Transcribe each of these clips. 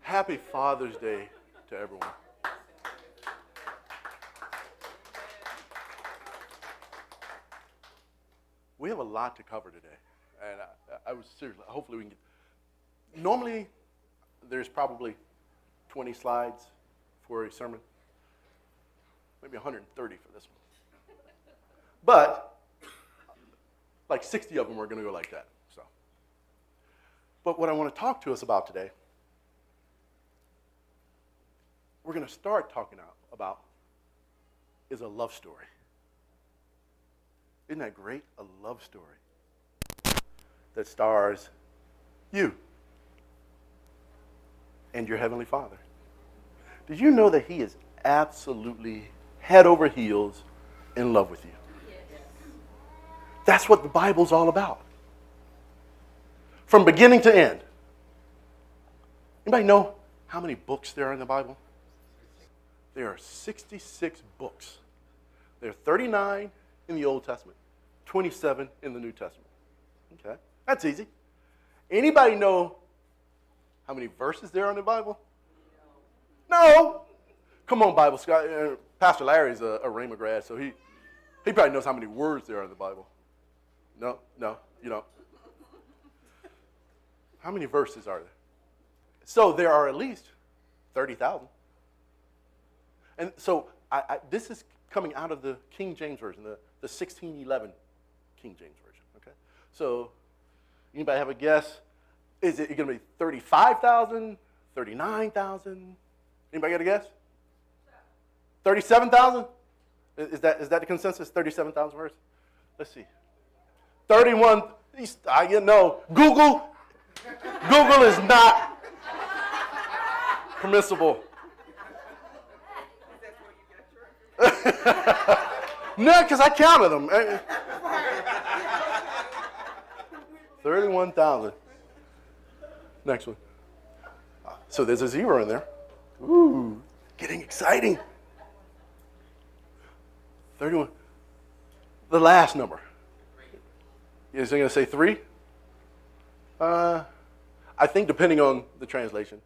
Happy Father's Day to everyone. We have a lot to cover today, and I was seriously, hopefully we can get, normally there's probably 20 slides for a sermon, maybe 130 for this one. But like 60 of them are going to go like that. So, but what I want to talk to us about today, we're going to start talking about is a love story. Isn't that great? A love story that stars you and your Heavenly Father. Did you know that He is absolutely head over heels in love with you? Yes. That's what the Bible's all about. From beginning to end. Anybody know how many books there are in the Bible? There are 66 books. There are 39 in the Old Testament, 27 in the New Testament. Okay, that's easy. Anybody know how many verses there are in the Bible? No. Come on, Bible scholar. Pastor Larry's a Rhema grad, so he probably knows how many words there are in the Bible. No, you don't. How many verses are there? So there are at least 30,000. And so this is coming out of the King James Version, the 1611 King James Version. Okay. So anybody have a guess? Is it going to be 35,000, 39,000? Anybody got a guess? 37,000? Is that the consensus? 37,000 verses? Let's see. 31. Google is not permissible. No, because I counted them. 31,000. Next one. So there's a zero in there. Ooh, getting exciting. 31. The last number. Is it going to say 3? I think depending on the translation,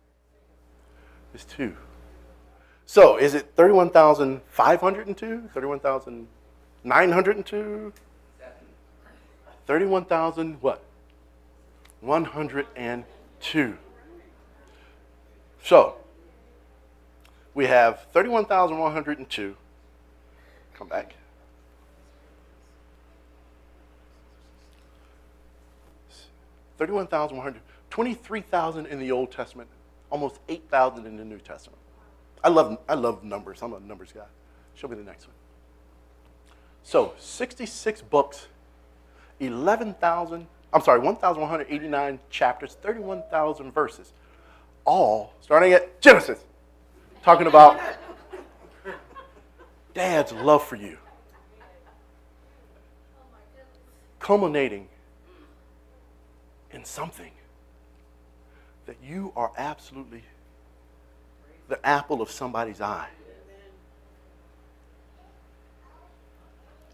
it's 2. So is it 31,502? 31,902? 31,000 what? 102. So we have 31,102. Come back. 31,100. 23,000 in the Old Testament. Almost 8,000 in the New Testament. I love numbers. I'm a numbers guy. Show me the next one. So 66 books, 1,189 chapters, 31,000 verses, all starting at Genesis, talking about Dad's love for you, culminating in something that you are absolutely the apple of somebody's eye.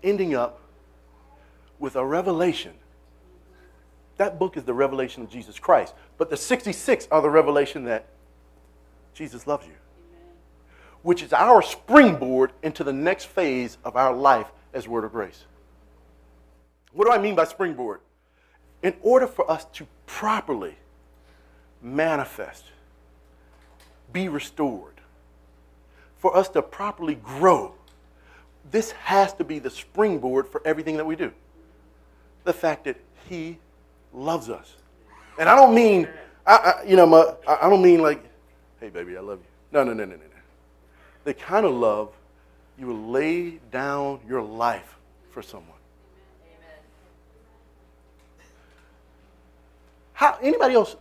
Ending up with a revelation. That book is the revelation of Jesus Christ. But the 66 are the revelation that Jesus loves you. Which is our springboard into the next phase of our life as Word of Grace. What do I mean by springboard? In order for us to properly manifest, be restored, for us to properly grow, this has to be the springboard for everything that we do. The fact that He loves us. And I don't mean, I don't mean like, hey baby, I love you. No. The kind of love you will lay down your life for someone. Anybody else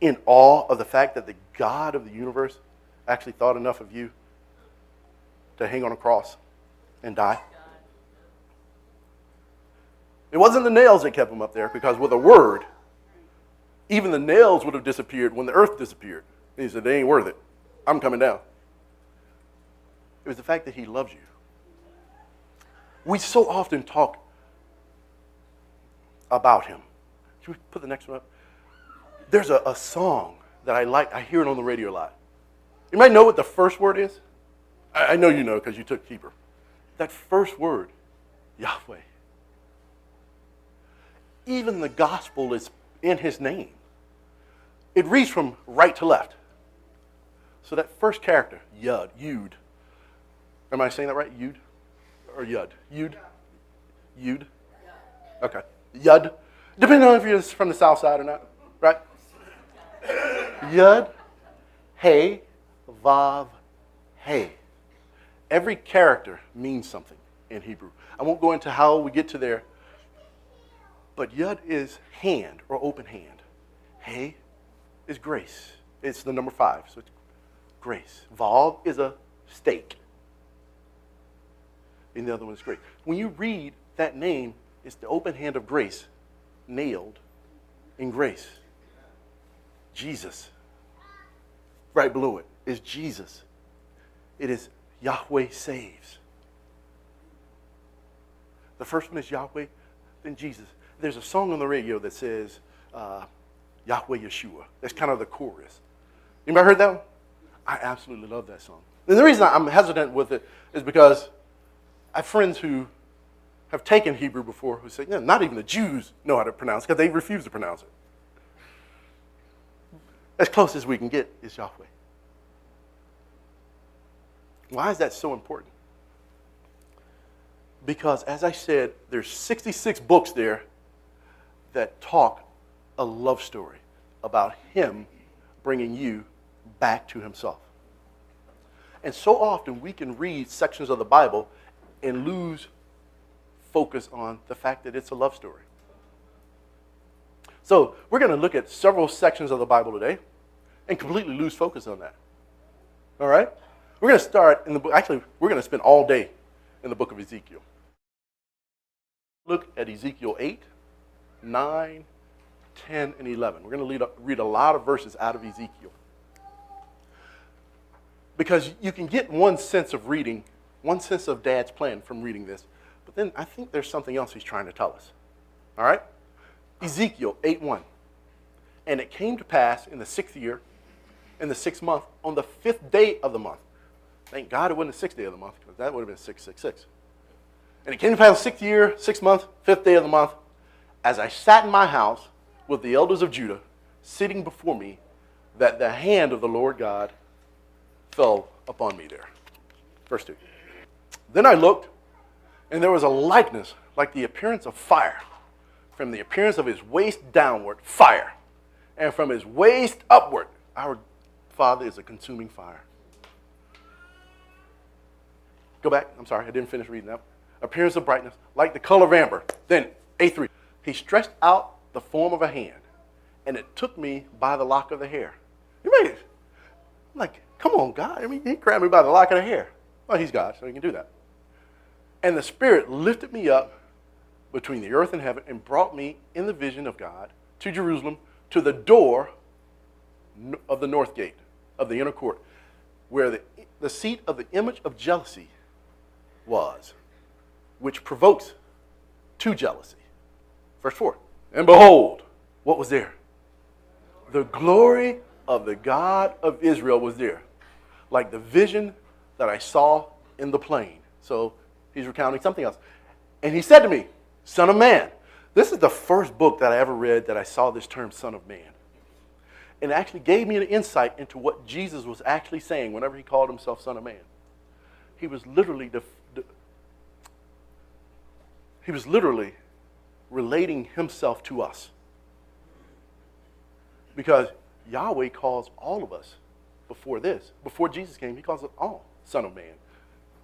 in awe of the fact that the God of the universe actually thought enough of you to hang on a cross and die? It wasn't the nails that kept him up there, because with a word, even the nails would have disappeared when the earth disappeared. And he said, they ain't worth it. I'm coming down. It was the fact that He loves you. We so often talk about Him. Should we put the next one up? There's a song that I like. I hear it on the radio a lot. You might know what the first word is. I know you know because you took Hebrew. That first word, Yahweh. Even the gospel is in his name. It reads from right to left. So that first character, Yud, Yud. Am I saying that right? Yud? Or Yud? Yud? Yud? Okay. Yud. Depending on if you're from the south side or not, right? Yud, Hey, Vav, Hey. Every character means something in Hebrew. I won't go into how we get to there, but Yud is hand or open hand. Hey is grace. It's the number 5, so it's grace. Vav is a stake. And the other one is grace. When you read that name, it's the open hand of grace, nailed in grace. Jesus. Right below it is Jesus. It is Yahweh saves. The first one is Yahweh, then Jesus. There's a song on the radio that says Yahweh Yeshua. That's kind of the chorus. Anybody heard that one? I absolutely love that song. And the reason I'm hesitant with it is because I have friends who have taken Hebrew before who say, not even the Jews know how to pronounce it because they refuse to pronounce it. As close as we can get is Yahweh. Why is that so important? Because, as I said, there's 66 books there that talk a love story about him bringing you back to himself. And so often we can read sections of the Bible and lose focus on the fact that it's a love story. So we're going to look at several sections of the Bible today and completely lose focus on that. All right? We're going to start in the book. Actually, we're going to spend all day in the book of Ezekiel. Look at Ezekiel 8, 9, 10, and 11. We're going to read a lot of verses out of Ezekiel. Because you can get one sense of reading, one sense of Dad's plan from reading this. But then I think there's something else he's trying to tell us. All right? Ezekiel 8:1. And it came to pass in the 6th year, in the 6th month, on the 5th day of the month. Thank God it wasn't the 6th day of the month, because that would have been 666. And it came to pass the 6th year, 6th month, 5th day of the month, as I sat in my house with the elders of Judah, sitting before me, that the hand of the Lord God fell upon me there. Verse 2. Then I looked, and there was a likeness like the appearance of fire. From the appearance of his waist downward, fire. And from his waist upward, our Father is a consuming fire. Go back. I'm sorry, I didn't finish reading that. Appearance of brightness, like the color of amber. Then, A3. He stretched out the form of a hand, and it took me by the lock of the hair. You made it. I'm like, come on, God. I mean, he grabbed me by the lock of the hair. Well, he's God, so he can do that. And the Spirit lifted me up between the earth and heaven and brought me in the vision of God to Jerusalem, to the door of the north gate of the inner court, where the seat of the image of jealousy was, which provokes to jealousy. Verse 4. And behold, what was there? The glory of the God of Israel was there, like the vision that I saw in the plain. So he's recounting something else. And he said to me, Son of man. This is the first book that I ever read that I saw this term, Son of Man. And it actually gave me an insight into what Jesus was actually saying whenever he called himself Son of Man. He was literally relating himself to us. Because Yahweh calls all of us before this. Before Jesus came, he calls us all Son of Man.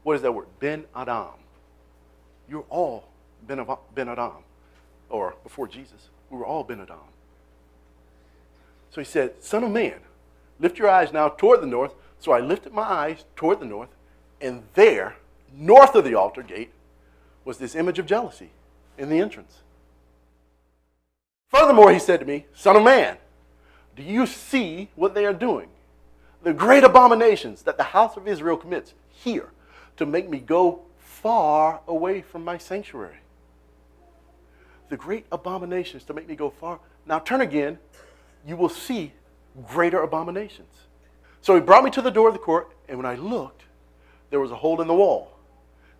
What is that word? Ben Adam. You're all Ben Adam. Or before Jesus, we were all Ben Adam. So he said, Son of man, lift your eyes now toward the north. So I lifted my eyes toward the north, and there, north of the altar gate, was this image of jealousy in the entrance. Furthermore, he said to me, Son of man, do you see what they are doing? The great abominations that the house of Israel commits here to make me go far away from my sanctuary. The great abominations to make me go far. Now turn again. You will see greater abominations. So he brought me to the door of the court, and when I looked, there was a hole in the wall.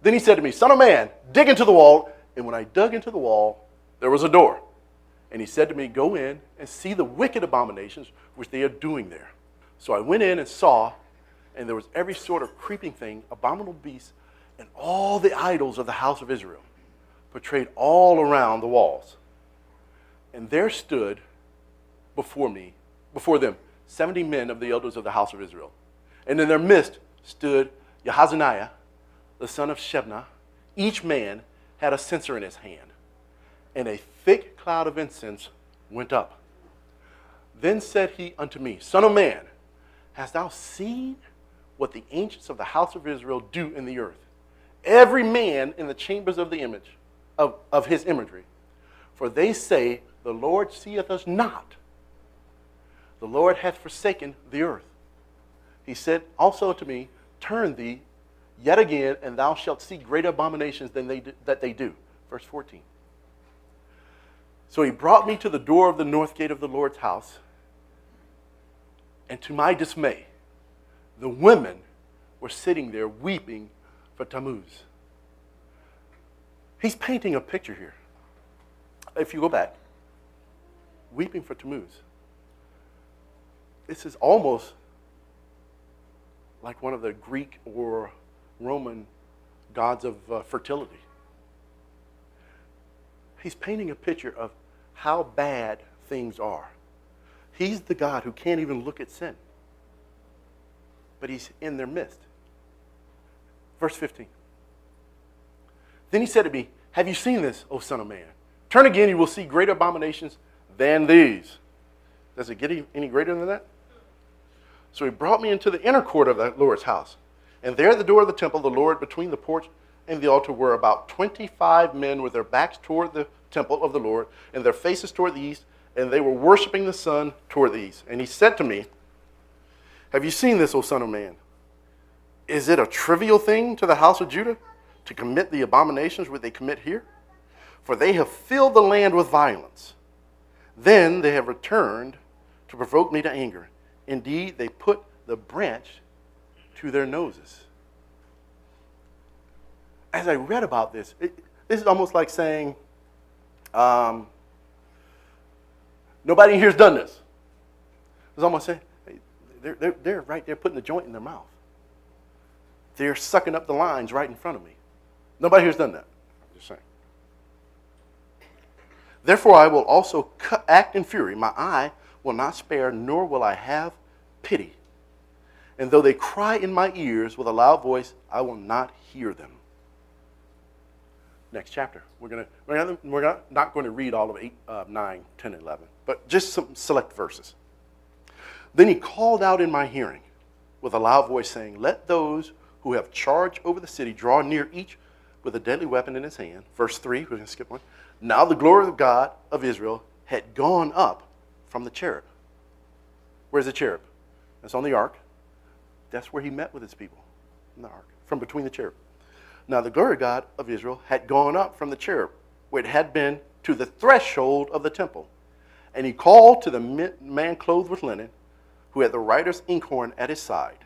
Then he said to me, Son of man, dig into the wall. And when I dug into the wall, there was a door. And he said to me, Go in and see the wicked abominations which they are doing there. So I went in and saw, and there was every sort of creeping thing, abominable beasts, and all the idols of the house of Israel, portrayed all around the walls. And there stood before them, 70 men of the elders of the house of Israel. And in their midst stood Yahazaniah, the son of Shebna. Each man had a censer in his hand, and a thick cloud of incense went up. Then said he unto me, Son of man, hast thou seen what the ancients of the house of Israel do in the earth? Every man in the chambers of the image, of his imagery. For they say, The Lord seeth us not. The Lord hath forsaken the earth. He said also to me, Turn thee yet again, and thou shalt see greater abominations than that they do. Verse 14. So he brought me to the door of the north gate of the Lord's house, and to my dismay, the women were sitting there weeping for Tammuz. He's painting a picture here. If you go back, weeping for Tammuz. This is almost like one of the Greek or Roman gods of fertility. He's painting a picture of how bad things are. He's the God who can't even look at sin, but he's in their midst. Verse 15. Then he said to me, Have you seen this, O son of man? Turn again, you will see greater abominations than these. Does it get any greater than that? So he brought me into the inner court of the Lord's house. And there at the door of the temple, the Lord, between the porch and the altar, were about 25 men with their backs toward the temple of the Lord and their faces toward the east, and they were worshiping the sun toward the east. And he said to me, Have you seen this, O son of man? Is it a trivial thing to the house of Judah to commit the abominations which they commit here? For they have filled the land with violence. Then they have returned to provoke me to anger. Indeed, they put the branch to their noses. As I read about this, this is almost like saying, nobody in here's done this. It's almost saying, they're right there putting the joint in their mouth. They're sucking up the lines right in front of me. Nobody here's done that. I'm just saying. Therefore, I will also act in fury. My eye will not spare, nor will I have pity. And though they cry in my ears with a loud voice, I will not hear them. Next chapter. We're not going to read all of 8, 9, 10, and 11, but just some select verses. Then he called out in my hearing with a loud voice, saying, Let those who have charge over the city draw near, each with a deadly weapon in his hand. Verse 3, we're going to skip one. Now the glory of God of Israel had gone up from the cherub. Where's the cherub? That's on the ark. That's where he met with his people, in the ark, from between the cherub. Now the glory of God of Israel had gone up from the cherub, where it had been, to the threshold of the temple. And he called to the man clothed with linen, who had the writer's inkhorn at his side.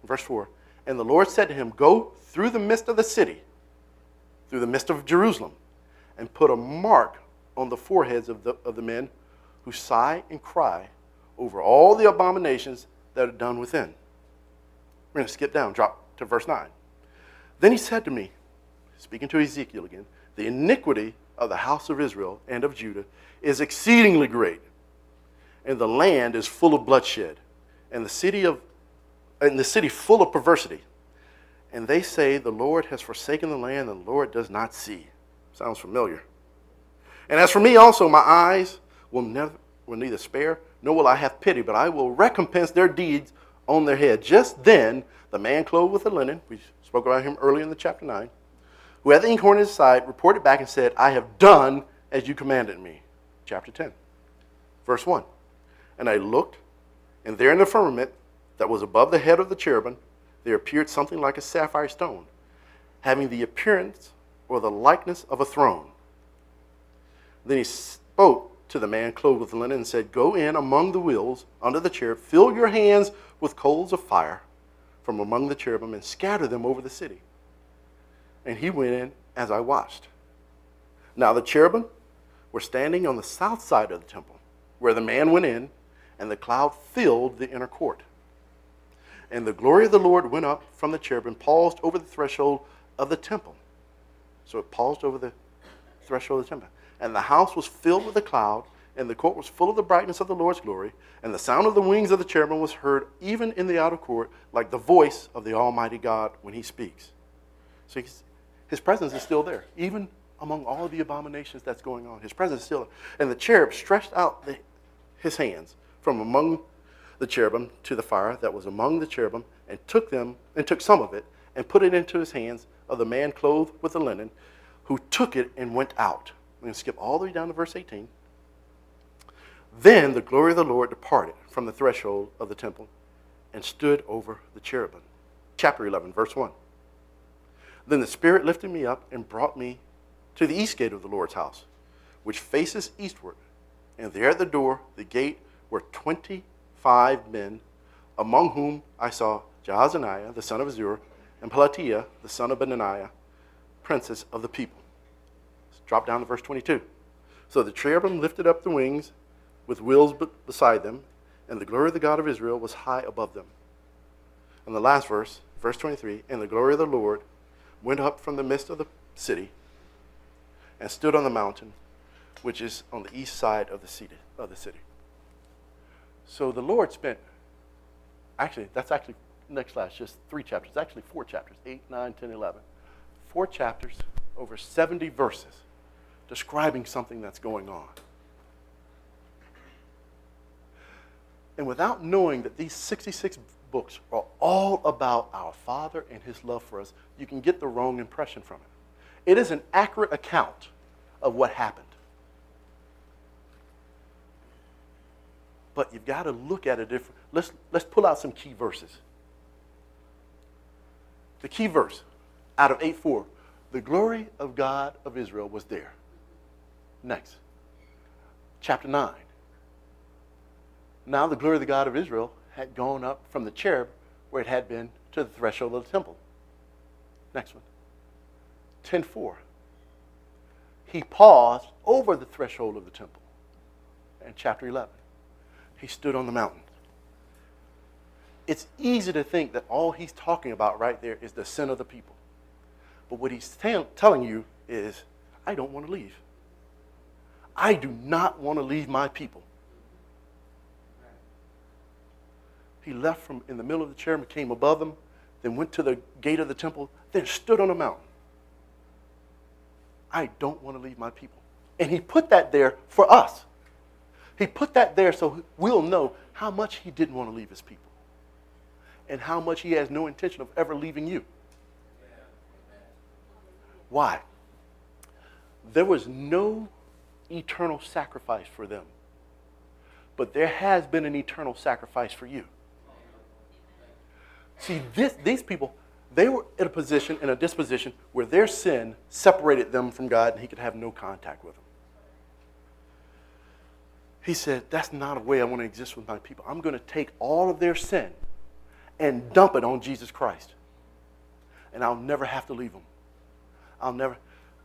Verse 4, And the Lord said to him, Go through the midst of the city, through the midst of Jerusalem, and put a mark on the foreheads of the men who sigh and cry over all the abominations that are done within. We're going to skip down, drop to verse 9. Then he said to me, speaking to Ezekiel again, The iniquity of the house of Israel and of Judah is exceedingly great, and the land is full of bloodshed, and the city full of perversity. And they say, The Lord has forsaken the land, and the Lord does not see. Sounds familiar. And as for me also, my eyes will neither spare, nor will I have pity, but I will recompense their deeds on their head. Just then, the man clothed with the linen, we spoke about him earlier in the chapter 9, who had the inkhorn in his side, reported back and said, I have done as you commanded me. Chapter 10, verse 1. And I looked, and there in the firmament that was above the head of the cherubim, there appeared something like a sapphire stone, having the appearance or the likeness of a throne. Then he spoke to the man clothed with linen and said, "Go in among the wheels under the cherub, fill your hands with coals of fire from among the cherubim and scatter them over the city." And he went in as I watched. Now the cherubim were standing on the south side of the temple, where the man went in, and the cloud filled the inner court. And the glory of the Lord went up from the cherubim, paused over the threshold of the temple. So it paused over the threshold of the temple. And the house was filled with a cloud, and the court was full of the brightness of the Lord's glory. And the sound of the wings of the cherubim was heard even in the outer court, like the voice of the Almighty God when he speaks. So his presence is still there, even among all of the abominations that's going on. His presence is still there. And the cherub stretched out his hands from among the cherubim to the fire that was among the cherubim, and took some of it and put it into his hands of the man clothed with the linen, who took it and went out. I'm going to skip all the way down to verse 18. Then the glory of the Lord departed from the threshold of the temple and stood over the cherubim. Chapter 11, verse 1. Then the Spirit lifted me up and brought me to the east gate of the Lord's house, which faces eastward. And there at the door, the gate, were 25 men, among whom I saw Jaazaniah, the son of Azur, and Pelatiah, the son of Benaniah, princes of the people. Let's drop down to verse 22. So the cherubim lifted up the wings with wheels beside them, and the glory of the God of Israel was high above them. And the last verse, verse 23, and the glory of the Lord went up from the midst of the city and stood on the mountain, which is on the east side of the city. So the Lord spent, that's next slide, just 3 chapters. It's actually 4 chapters, 8, 9, 10, 11. 4 chapters, over 70 verses, describing something that's going on. And without knowing that these 66 books are all about our Father and his love for us, you can get the wrong impression from it. It is an accurate account of what happened. But you've got to look at it different. Let's pull out some key verses. The key verse out of 8:4, the glory of God of Israel was there. Next, chapter 9. Now the glory of the God of Israel had gone up from the cherub where it had been to the threshold of the temple. Next one, 10:4. He paused over the threshold of the temple. And chapter 11, he stood on the mountain. It's easy to think that all he's talking about right there is the sin of the people. But what he's telling you is, I don't want to leave. I do not want to leave my people. He left from in the middle of the cherub, came above them, then went to the gate of the temple, then stood on a mountain. I don't want to leave my people. And he put that there for us. He put that there so we'll know how much he didn't want to leave his people and how much he has no intention of ever leaving you. Why? There was no eternal sacrifice for them, but there has been an eternal sacrifice for you. See, these people, they were in a disposition where their sin separated them from God and he could have no contact with them. He said, that's not a way I want to exist with my people. I'm going to take all of their sin and dump it on Jesus Christ. And I'll never have to leave them.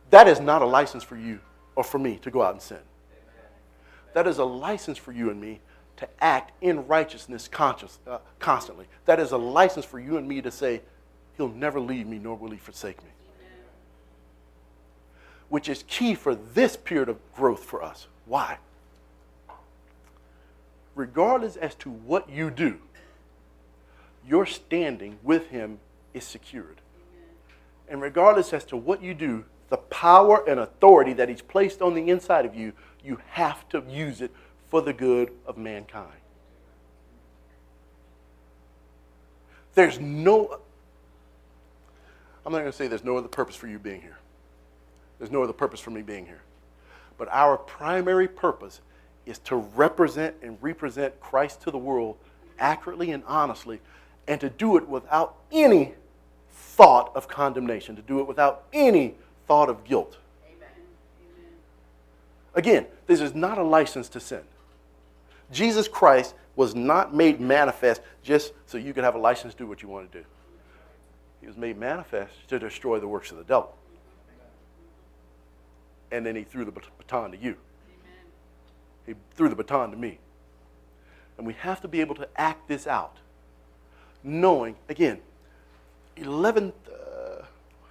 That is not a license for you or for me to go out and sin. That is a license for you and me to act in righteousness constantly. That is a license for you and me to say, he'll never leave me, nor will he forsake me. Which is key for this period of growth for us. Why? Regardless as to what you do, your standing with him is secured. And regardless as to what you do, the power and authority that he's placed on the inside of you, you have to use it for the good of mankind. I'm not going to say there's no other purpose for you being here. There's no other purpose for me being here. But our primary purpose is to represent and represent Christ to the world accurately and honestly, and to do it without any thought of condemnation, to do it without any thought of guilt. Amen. Again, this is not a license to sin. Jesus Christ was not made manifest just so you could have a license to do what you want to do. He was made manifest to destroy the works of the devil. And then he threw the baton to you. He threw the baton to me. And we have to be able to act this out. Knowing, again, 11,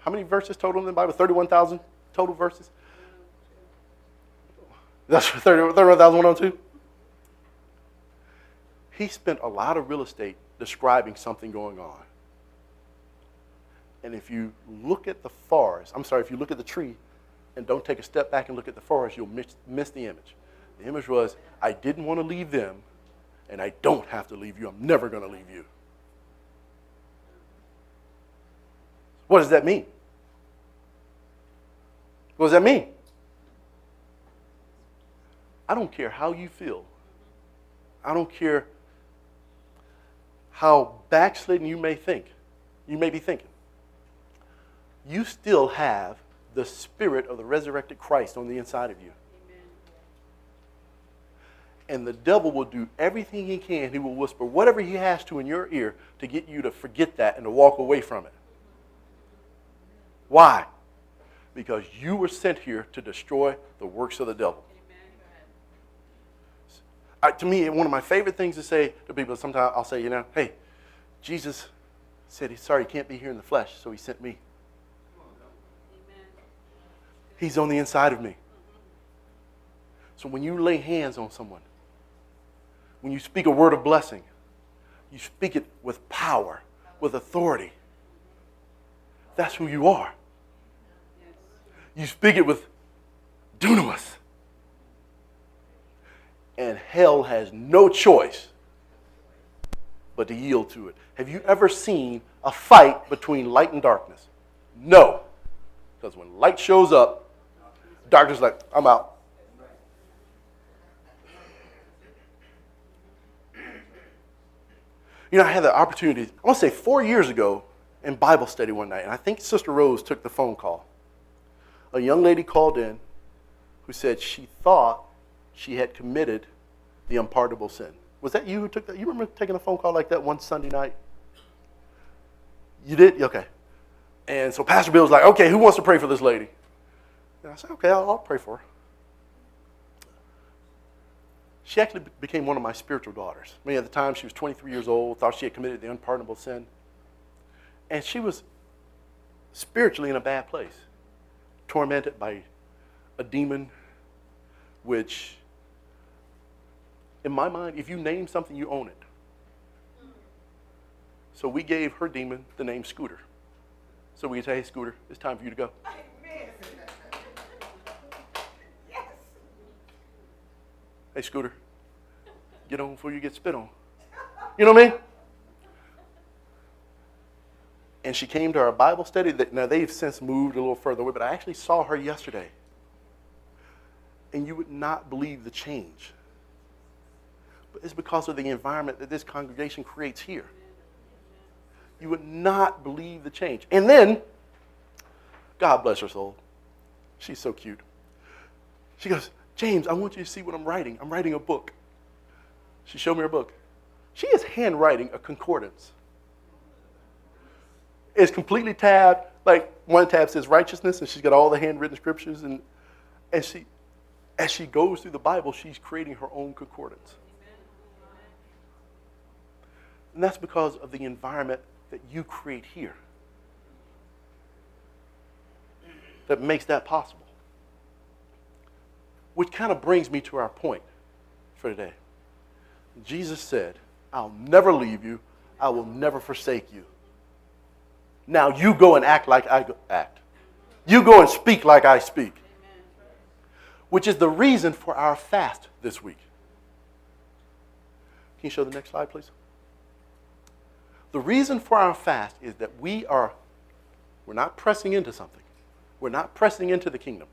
how many verses total in the Bible? 31,000 total verses? That's 31,102? He spent a lot of real estate describing something going on. And if you look at the forest, if you look at the tree and don't take a step back and look at the forest, you'll miss the image. The image was, I didn't want to leave them, and I don't have to leave you. I'm never going to leave you. What does that mean? What does that mean? I don't care how you feel. I don't care how backslidden you may think. You may be thinking. You still have the spirit of the resurrected Christ on the inside of you. Amen. And the devil will do everything he can. He will whisper whatever he has to in your ear to get you to forget that and to walk away from it. Why? Because you were sent here to destroy the works of the devil. To me, one of my favorite things to say to people, sometimes I'll say, hey, Jesus said he's sorry he can't be here in the flesh, so he sent me. He's on the inside of me. So when you lay hands on someone, when you speak a word of blessing, you speak it with power, with authority. That's who you are. You speak it with dunamis. And hell has no choice but to yield to it. Have you ever seen a fight between light and darkness? No. Because when light shows up, darkness is like, I'm out. I had the opportunity, I want to say 4 years ago, in Bible study one night, and I think Sister Rose took the phone call. A young lady called in who said she thought she had committed the unpardonable sin. Was that you who took that? You remember taking a phone call like that one Sunday night? You did? Okay. And so Pastor Bill was like, okay, who wants to pray for this lady? And I said, okay, I'll pray for her. She actually became one of my spiritual daughters. I mean, at the time, she was 23 years old, thought she had committed the unpardonable sin. And she was spiritually in a bad place, tormented by a demon, which, in my mind, if you name something, you own it. So we gave her demon the name Scooter. So we could say, hey, Scooter, it's time for you to go. Yes. Hey, Scooter, get on before you get spit on. You know what I mean? And she came to our Bible study. Now, they've since moved a little further away, but I actually saw her yesterday. And you would not believe the change. But it's because of the environment that this congregation creates here. You would not believe the change. And then, God bless her soul. She's so cute. She goes, James, I want you to see what I'm writing. I'm writing a book. She showed me her book. She is handwriting a concordance. It's completely tabbed. Like one tab says righteousness, and she's got all the handwritten scriptures. And she, as she goes through the Bible, she's creating her own concordance. And that's because of the environment that you create here that makes that possible. Which kind of brings me to our point for today. Jesus said, I'll never leave you. I will never forsake you. Now you go and act like I act. You go and speak like I speak. Which is the reason for our fast this week. Can you show the next slide, please? The reason for our fast is that we're not pressing into something. We're not pressing into the kingdom.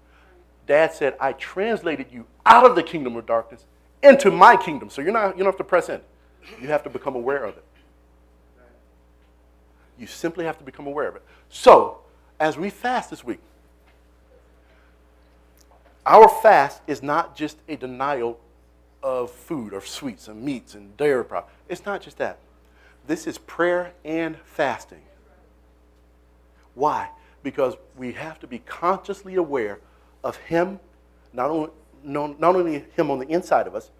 Dad said, I translated you out of the kingdom of darkness into my kingdom. So you don't have to press in. You have to become aware of it. You simply have to become aware of it. So, as we fast this week, Our fast is not just a denial of food or sweets and meats and dairy products. It's not just that. This is prayer and fasting. Why? Because we have to be consciously aware of him, not only him on the inside of us,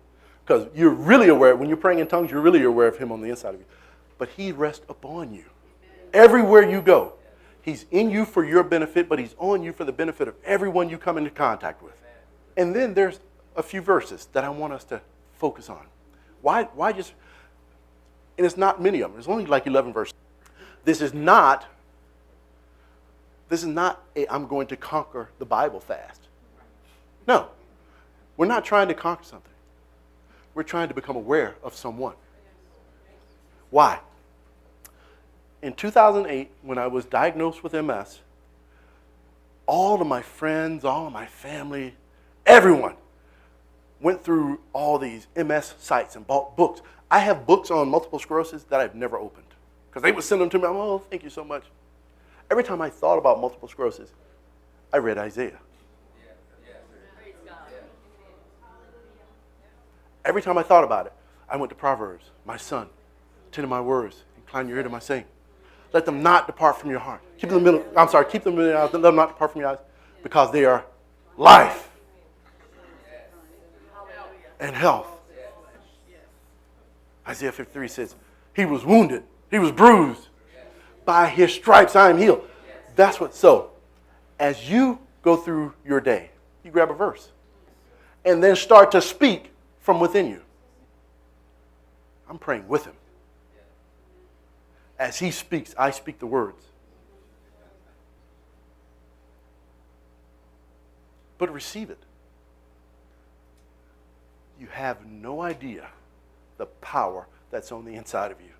because you're really aware, when you're praying in tongues, you're really aware of him on the inside of you, but he rests upon you. Everywhere you go, he's in you for your benefit, but he's on you for the benefit of everyone you come into contact with. And then there's a few verses that I want us to focus on. Why just, and it's not many of them. There's only like 11 verses. This is not a I'm going to conquer the Bible fast. No. We're not trying to conquer something. We're trying to become aware of someone. Why? In 2008, when I was diagnosed with MS, all of my friends, all of my family, everyone went through all these MS sites and bought books. I have books on multiple sclerosis that I've never opened because they would send them to me. I'm, oh, thank you so much. Every time I thought about multiple sclerosis, I read Isaiah. Every time I thought about it, I went to Proverbs. My son, attend to my words, incline your ear to my saying. Let them not depart from your heart. Keep them in the middle. Keep them in the eyes. Let them not depart from your eyes, because they are life and health. Isaiah 53 says, he was wounded, he was bruised. By his stripes I am healed. That's what. So, as you go through your day, you grab a verse and then start to speak from within you. I'm praying with him. As he speaks, I speak the words. But receive it. You have no idea the power that's on the inside of you.